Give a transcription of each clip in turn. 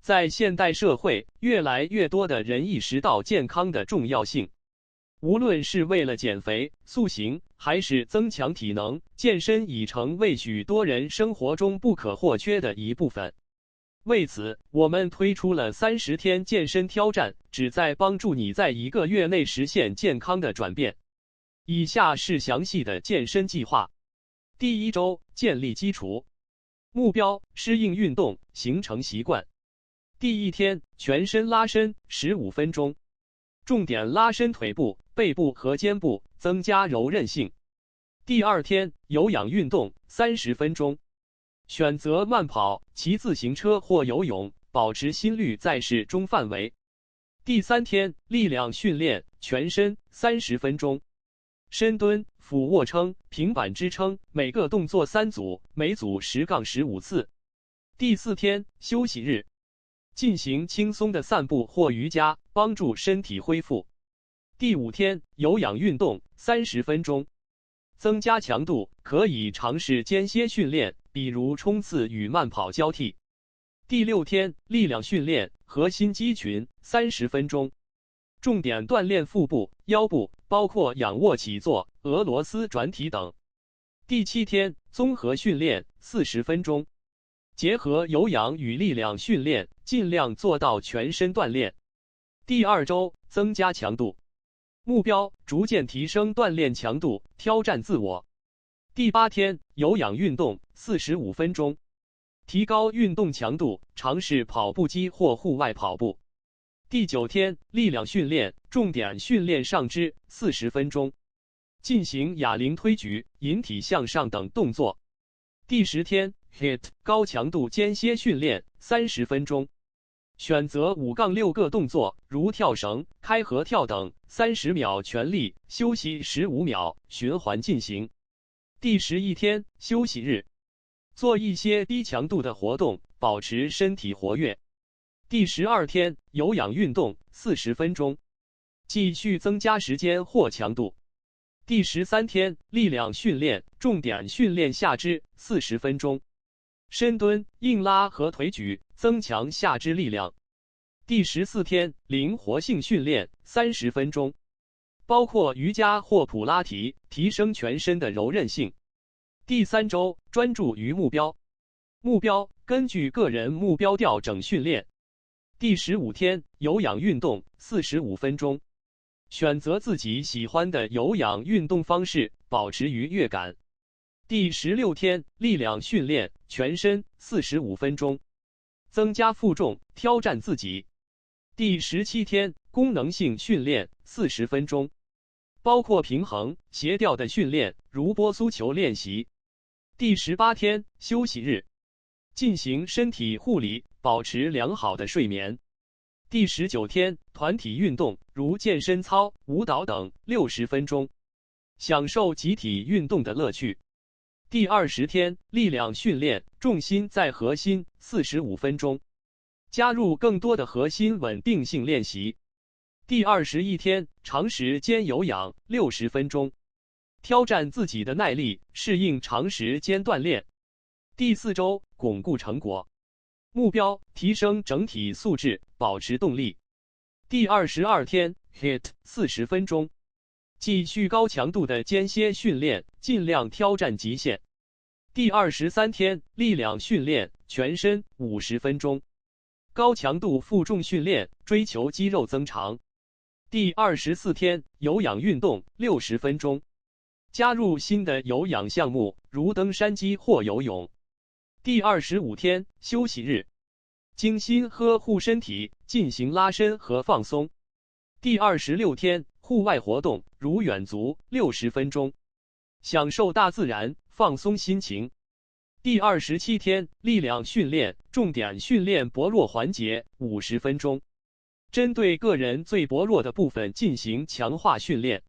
在现代社会，越来越多的人意识到健康的重要性。无论是为了减肥、塑形，还是增强体能，健身已成为许多人生活中不可或缺的一部分。为此，我们推出了30天健身挑战，旨在帮助你在1个月内实现健康的转变。以下是详细的健身计划。第1周，建立基础。目标：适应运动，形成习惯。第1天，全身拉伸15分钟，重点拉伸腿部、背部和肩部，增加柔韧性。第2天，有氧运动30分钟，选择慢跑、骑自行车或游泳，保持心率在适中范围。第3天，力量训练全身30分钟，深蹲、俯卧撑、平板支撑，每个动作3组，每组10-15次。第4天，休息日，进行轻松的散步或瑜伽，帮助身体恢复。第5天，有氧运动30分钟，增加强度，可以尝试间歇训练，比如冲刺与慢跑交替。第6天，力量训练核心肌群30分钟，重点锻炼腹部、腰部，包括仰卧起坐、俄罗斯转体等。第7天，综合训练40分钟，结合有氧与力量训练，尽量做到全身锻炼。第2周，增加强度，目标：逐渐提升锻炼强度，挑战自我。第8天，有氧运动45分钟，提高运动强度，尝试跑步机或户外跑步。第9天，力量训练，重点训练上肢40分钟，进行哑铃推举、引体向上等动作。第10天， HIIT 高强度间歇训练30分钟，选择5-6个动作，如跳绳、开合跳等，30秒全力，休息15秒，循环进行。第11天，休息日，做一些低强度的活动，保持身体活跃。第12天，有氧运动40分钟，继续增加时间或强度。第13天，力量训练，重点训练下肢40分钟，深蹲、硬拉和腿举，增强下肢力量。第14天，灵活性训练30分钟，包括瑜伽或普拉提，提升全身的柔韧性。第3周，专注于目标，目标根据个人目标调整训练。第15天，有氧运动45分钟，选择自己喜欢的有氧运动方式，保持愉悦感。第16天，力量训练全身45分钟，增加负重，挑战自己。第17天，功能性训练40分钟，包括平衡、协调的训练，如波苏球练习。第18天，休息日，进行身体护理，保持良好的睡眠。第19天，团体运动，如健身操、舞蹈等60分钟，享受集体运动的乐趣。第20天，力量训练，重心在核心45分钟，加入更多的核心稳定性练习。第21天，长时间有氧60分钟，挑战自己的耐力，适应长时间锻炼。第4周，巩固成果，目标：提升整体素质，保持动力。第22天， HIIT 40分钟，继续高强度的间歇训练，尽量挑战极限。第23天，力量训练全身50分钟，高强度负重训练，追求肌肉增长。第24天，有氧运动60分钟，加入新的有氧项目，如登山机或游泳。第25天，休息日，精心呵护身体，进行拉伸和放松。第26天，户外活动，如远足60分钟，享受大自然，放松心情。第27天，力量训练，重点训练薄弱环节50分钟，针对个人最薄弱的部分进行强化训练。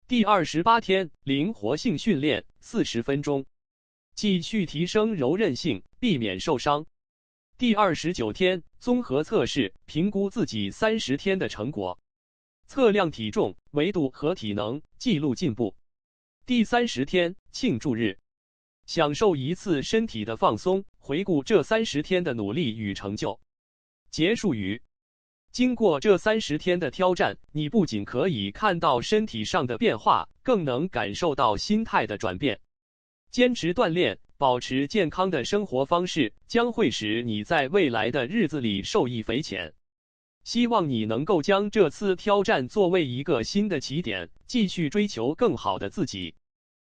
第28天，灵活性训练40分钟，继续提升柔韧性，避免受伤。第29天，综合测试，评估自己30天的成果，测量体重、维度和体能，记录进步。第30天，庆祝日，享受一次身体的放松，回顾这30天的努力与成就。结束语。经过这30天的挑战，你不仅可以看到身体上的变化，更能感受到心态的转变。坚持锻炼，保持健康的生活方式，将会使你在未来的日子里受益匪浅。希望你能够将这次挑战作为一个新的起点，继续追求更好的自己。